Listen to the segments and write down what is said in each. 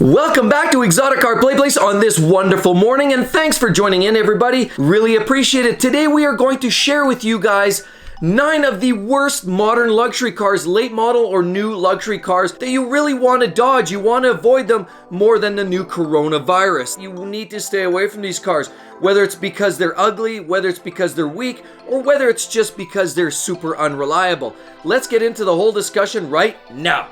Welcome back to Exotic Car Play Place on this wonderful morning, and thanks for joining in, everybody. Really appreciate it. Today we are going to share with you guys 9 of the worst modern luxury cars, late model or new luxury cars that you really want to dodge. You want to avoid them more than the new coronavirus. You need to stay away from these cars, whether it's because they're ugly, whether it's because they're weak, or whether it's just because they're super unreliable. Let's get into the whole discussion right now.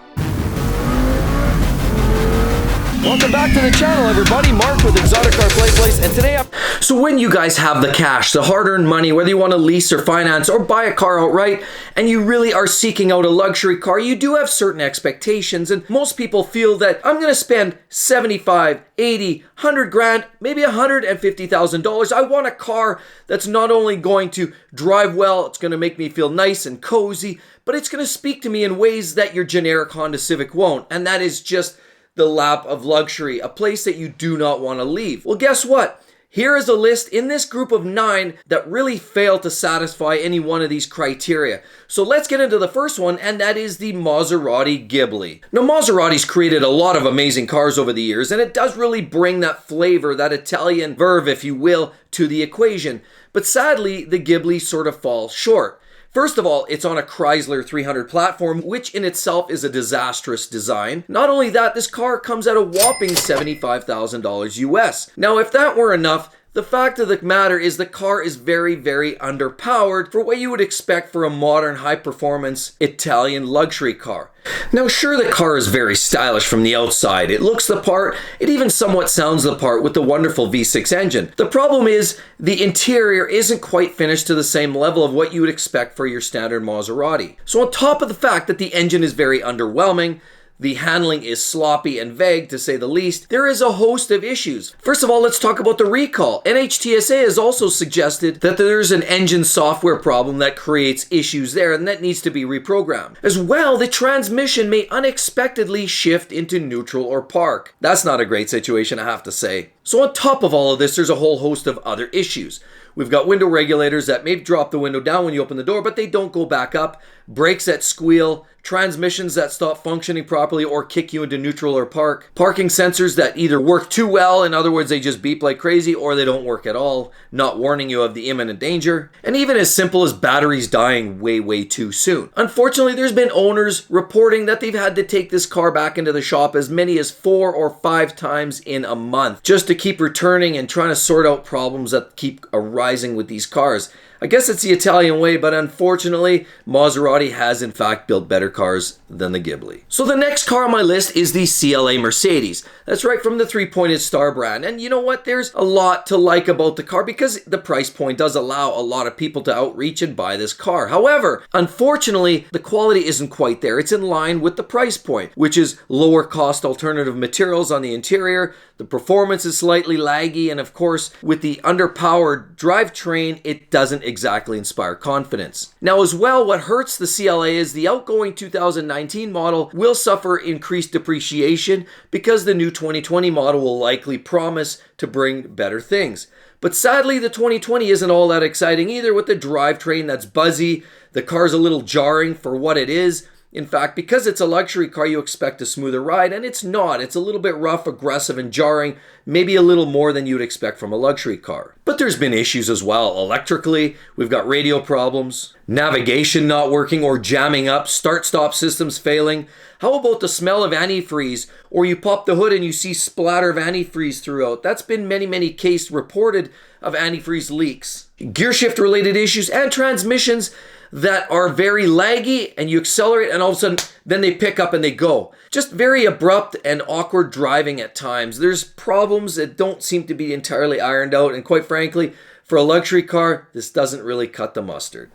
Welcome back to the channel, everybody. Mark with Exotic Car Play Place, and today So when you guys have the cash, the hard-earned money, whether you want to lease or finance or buy a car outright, and you really are seeking out a luxury car, you do have certain expectations, and most people feel that I'm going to spend 75, 80, 100 grand, maybe $150,000. I want a car that's not only going to drive well, it's going to make me feel nice and cozy, but it's going to speak to me in ways that your generic Honda Civic won't, and that is just the lap of luxury, a place that you do not want to leave. Well, guess what? Here is a list in this group of 9 that really fail to satisfy any one of these criteria. So let's get into the first one, and that is the Maserati Ghibli. Now, Maserati's created a lot of amazing cars over the years, and it does really bring that flavor, that Italian verve, if you will, to the equation. But sadly, the Ghibli sort of falls short. First of all, it's on a Chrysler 300 platform, which in itself is a disastrous design. Not only that, this car comes at a whopping $75,000 US. Now, if that were enough, the fact of the matter is the car is very, very underpowered for what you would expect for a modern high-performance Italian luxury car. Now, sure, the car is very stylish from the outside. It looks the part. It even somewhat sounds the part with the wonderful V6 engine. The problem is the interior isn't quite finished to the same level of what you would expect for your standard Maserati. So on top of the fact that the engine is very underwhelming, the handling is sloppy and vague, to say the least, there is a host of issues. First of all, let's talk about the recall. NHTSA has also suggested that there's an engine software problem that creates issues there, and that needs to be reprogrammed. As well, the transmission may unexpectedly shift into neutral or park. That's not a great situation, I have to say. So on top of all of this, there's a whole host of other issues. We've got window regulators that may drop the window down when you open the door, but they don't go back up. Brakes that squeal, transmissions that stop functioning properly or kick you into neutral or park, parking sensors that either work too well, in other words, they just beep like crazy, or they don't work at all, not warning you of the imminent danger, and even as simple as batteries dying way too soon. Unfortunately, there's been owners reporting that they've had to take this car back into the shop as many as 4 or 5 times in a month, just to keep returning and trying to sort out problems that keep arising with these cars. I guess it's the Italian way, but unfortunately, Maserati has in fact built better cars than the Ghibli. So the next car on my list is the CLA Mercedes. That's right, from the 3-pointed star brand. And you know what? There's a lot to like about the car because the price point does allow a lot of people to outreach and buy this car. However, unfortunately, the quality isn't quite there. It's in line with the price point, which is lower cost alternative materials on the interior. The performance is slightly laggy, and of course, with the underpowered drivetrain, it doesn't exactly inspire confidence. Now, as well, what hurts the CLA is the outgoing 2019 model will suffer increased depreciation because the new 2020 model will likely promise to bring better things. But sadly, the 2020 isn't all that exciting either, with the drivetrain that's buzzy. The car's a little jarring for what it is. In fact, because it's a luxury car, you expect a smoother ride, and it's not. It's a little bit rough, aggressive, and jarring, maybe a little more than you'd expect from a luxury car. But there's been issues as well. Electrically, we've got radio problems, navigation not working or jamming up, start-stop systems failing. How about the smell of antifreeze? Or you pop the hood and you see splatter of antifreeze throughout. That's been many cases reported of antifreeze leaks. Gear shift related issues and transmissions that are very laggy, and you accelerate and all of a sudden then they pick up and they go. Just very abrupt and awkward driving at times. There's problems that don't seem to be entirely ironed out, and quite frankly, for a luxury car, this doesn't really cut the mustard.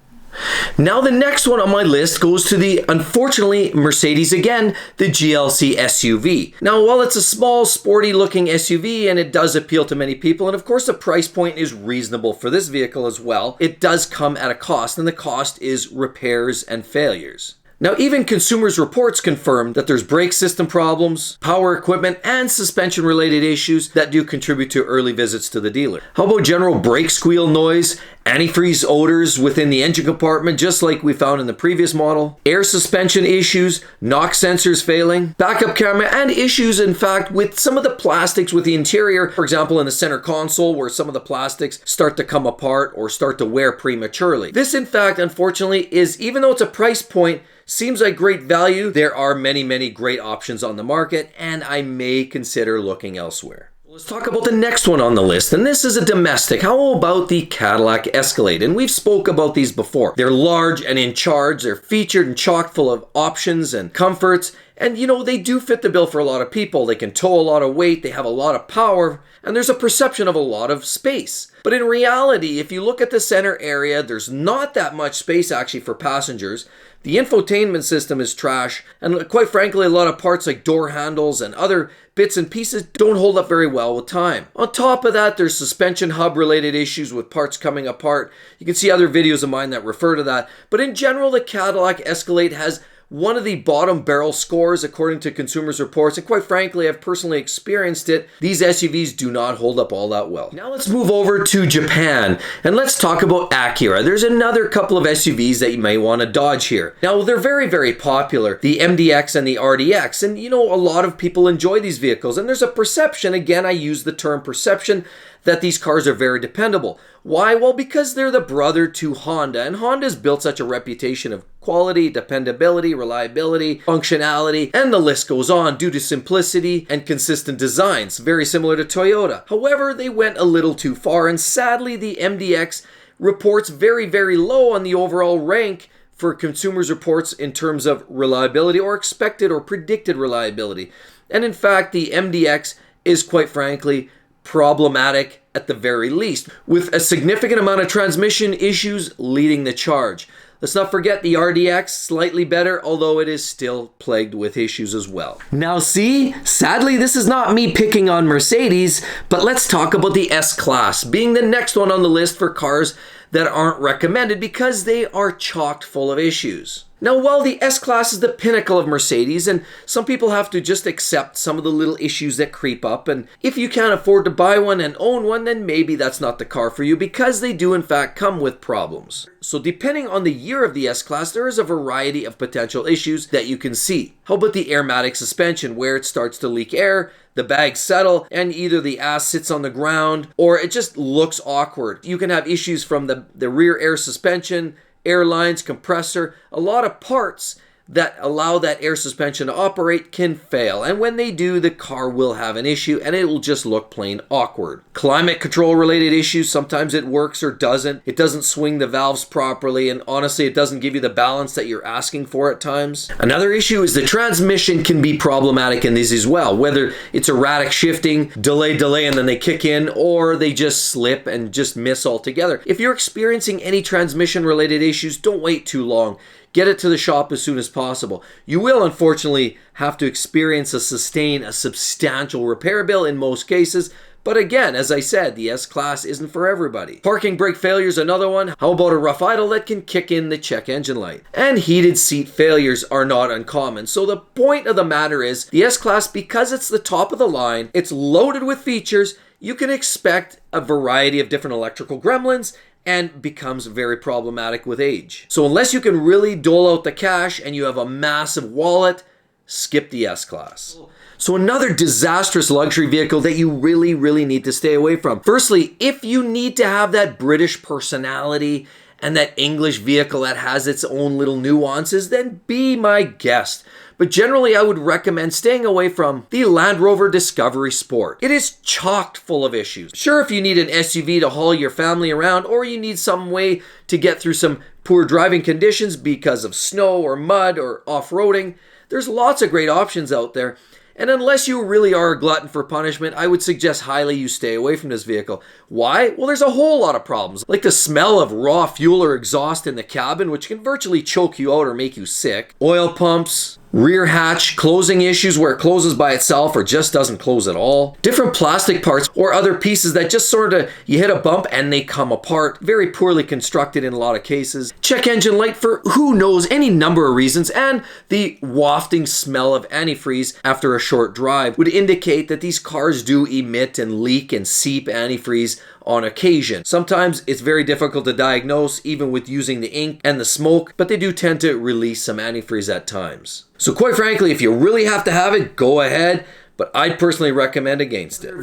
Now the next one on my list goes to the, unfortunately, Mercedes again, the GLC SUV. Now, while it's a small, sporty looking SUV and it does appeal to many people, and of course the price point is reasonable for this vehicle as well, it does come at a cost, and the cost is repairs and failures. Now, even Consumers Reports confirmed that there's brake system problems, power equipment, and suspension-related issues that do contribute to early visits to the dealer. How about general brake squeal noise antifreeze odors within the engine compartment, just like we found in the previous model, air suspension issues, NOx sensors failing, backup camera, and issues, in fact, with some of the plastics with the interior, for example, in the center console, where some of the plastics start to come apart or start to wear prematurely. This, in fact, unfortunately, is, even though it's a price point, seems like great value, there are many great options on the market, and I may consider looking elsewhere. Let's talk about the next one on the list, and this is a domestic. How about the Cadillac Escalade? And we've spoke about these before. They're large and in charge. They're featured and chock full of options and comforts, and you know, they do fit the bill for a lot of people. They can tow a lot of weight, they have a lot of power, and there's a perception of a lot of space. But in reality, if you look at the center area, there's not that much space actually for passengers. The infotainment system is trash, and quite frankly, a lot of parts like door handles and other bits and pieces don't hold up very well with time. On top of that, there's suspension hub related issues with parts coming apart. You can see other videos of mine that refer to that. But in general, the Cadillac Escalade has one of the bottom barrel scores according to consumers reports, and quite frankly, I've personally experienced it. These SUVs do not hold up all that well. Now let's move over to Japan and let's talk about Acura. There's another couple of SUVs that you may want to dodge here. Now they're very popular, the MDX and the RDX, and you know, a lot of people enjoy these vehicles, and there's a perception, again I use the term perception, that these cars are very dependable. Why? Well, because they're the brother to Honda, and Honda's built such a reputation of quality, dependability, reliability, functionality, and the list goes on due to simplicity and consistent designs, very similar to Toyota. However, they went a little too far, and sadly the MDX reports very low on the overall rank for consumers reports in terms of reliability or expected or predicted reliability. And in fact, the MDX is quite frankly problematic at the very least, with a significant amount of transmission issues leading the charge. Let's not forget the RDX, slightly better, although it is still plagued with issues as well. Now see, sadly this is not me picking on Mercedes, but let's talk about the S-Class, being the next one on the list for cars that aren't recommended because they are chock full of issues. Now, while the S-Class is the pinnacle of Mercedes, and some people have to just accept some of the little issues that creep up, and if you can't afford to buy one and own one, then maybe that's not the car for you because they do in fact come with problems. So depending on the year of the S-Class, there is a variety of potential issues that you can see. How about the airmatic suspension, where it starts to leak air, the bags settle, and either the ass sits on the ground or it just looks awkward. You can have issues from the rear air suspension, airlines, compressor, a lot of parts that allow that air suspension to operate can fail. And when they do, the car will have an issue and it will just look plain awkward. Climate control related issues, sometimes it works or doesn't. It doesn't swing the valves properly, and honestly, it doesn't give you the balance that you're asking for at times. Another issue is the transmission can be problematic in these as well, whether it's erratic shifting, delay, and then they kick in, or they just slip and just miss altogether. If you're experiencing any transmission related issues, don't wait too long. Get it to the shop as soon as possible. You will unfortunately have to sustain a substantial repair bill in most cases, but again, as I said, the S-Class isn't for everybody. Parking brake failure is another one. How about a rough idle that can kick in the check engine light? And heated seat failures are not uncommon. So the point of the matter is, the S-Class, because it's the top of the line, it's loaded with features, you can expect a variety of different electrical gremlins, and becomes very problematic with age. So unless you can really dole out the cash and you have a massive wallet, skip the S-Class. So another disastrous luxury vehicle that you really need to stay away from. Firstly, if you need to have that British personality and that English vehicle that has its own little nuances, then be my guest. But generally, I would recommend staying away from the Land Rover Discovery Sport. It is chock full of issues. Sure, if you need an SUV to haul your family around, or you need some way to get through some poor driving conditions because of snow or mud or off-roading, there's lots of great options out there. And unless you really are a glutton for punishment, I would suggest highly you stay away from this vehicle. Why? Well, there's a whole lot of problems, like the smell of raw fuel or exhaust in the cabin, which can virtually choke you out or make you sick. Oil pumps, rear hatch closing issues where it closes by itself or just doesn't close at all. Different plastic parts or other pieces that just sort of, you hit a bump and they come apart. Very poorly constructed in a lot of cases. Check engine light for who knows any number of reasons, and the wafting smell of antifreeze after a short drive would indicate that these cars do emit and leak and seep antifreeze on occasion. Sometimes it's very difficult to diagnose even with using the ink and the smoke, but they do tend to release some antifreeze at times. So quite frankly, if you really have to have it, go ahead. But I'd personally recommend against it.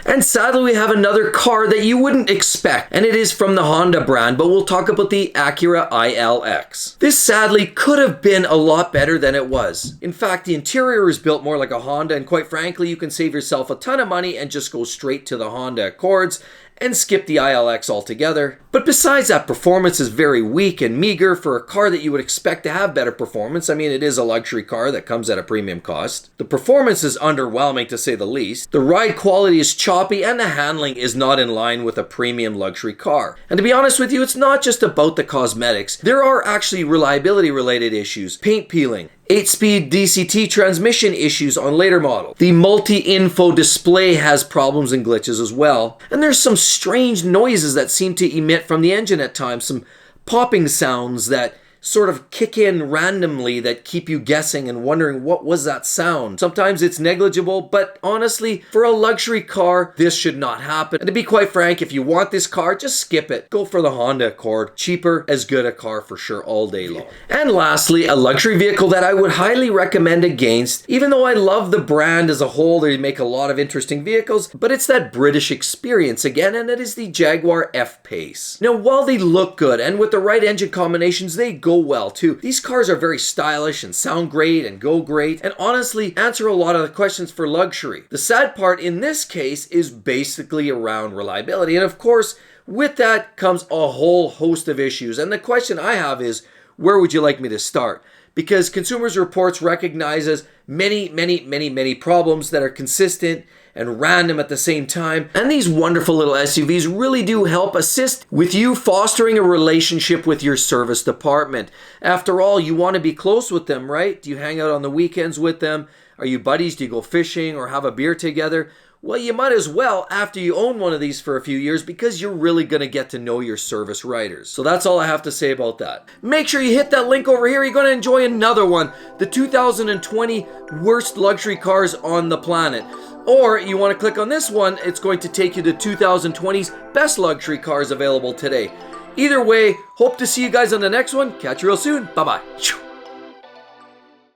And sadly, we have another car that you wouldn't expect, and it is from the Honda brand, but we'll talk about the Acura ILX. This sadly could have been a lot better than it was. In fact, the interior is built more like a Honda, and quite frankly, you can save yourself a ton of money and just go straight to the Honda Accords and skip the ILX altogether. But besides that, performance is very weak and meager for a car that you would expect to have better performance. I mean, it is a luxury car that comes at a premium cost. The performance is underwhelming to say the least. The ride quality is choppy and the handling is not in line with a premium luxury car. And to be honest with you, it's not just about the cosmetics. There are actually reliability related issues, paint peeling, 8-speed DCT transmission issues on later models. The multi-info display has problems and glitches as well. And there's some strange noises that seem to emit from the engine at times, some popping sounds that sort of kick in randomly that keep you guessing and wondering what was that sound. Sometimes it's negligible, but honestly, for a luxury car, this should not happen. And to be quite frank, if you want this car, just skip it. Go for the Honda Accord. Cheaper, as good a car for sure all day long. And lastly, a luxury vehicle that I would highly recommend against, even though I love the brand as a whole, they make a lot of interesting vehicles, but it's that British experience again, and it is the Jaguar FPace. Now, while they look good, and with the right engine combinations, they go well too. These cars are very stylish and sound great and go great, and honestly answer a lot of the questions for luxury. The sad part in this case is basically around reliability, and of course with that comes a whole host of issues. And the question I have is, where would you like me to start? Because Consumers Reports recognizes many problems that are consistent and random at the same time. And these wonderful little SUVs really do help assist with you fostering a relationship with your service department. After all, you want to be close with them, right? Do you hang out on the weekends with them? Are you buddies? Do you go fishing or have a beer together? Well, you might as well after you own one of these for a few years, because you're really going to get to know your service writers. So that's all I have to say about that. Make sure you hit that link over here. You're going to enjoy another one, the 2020 worst luxury cars on the planet. Or you want to click on this one, it's going to take you to 2020's best luxury cars available today. Either way, hope to see you guys on the next one. Catch you real soon. Bye-bye.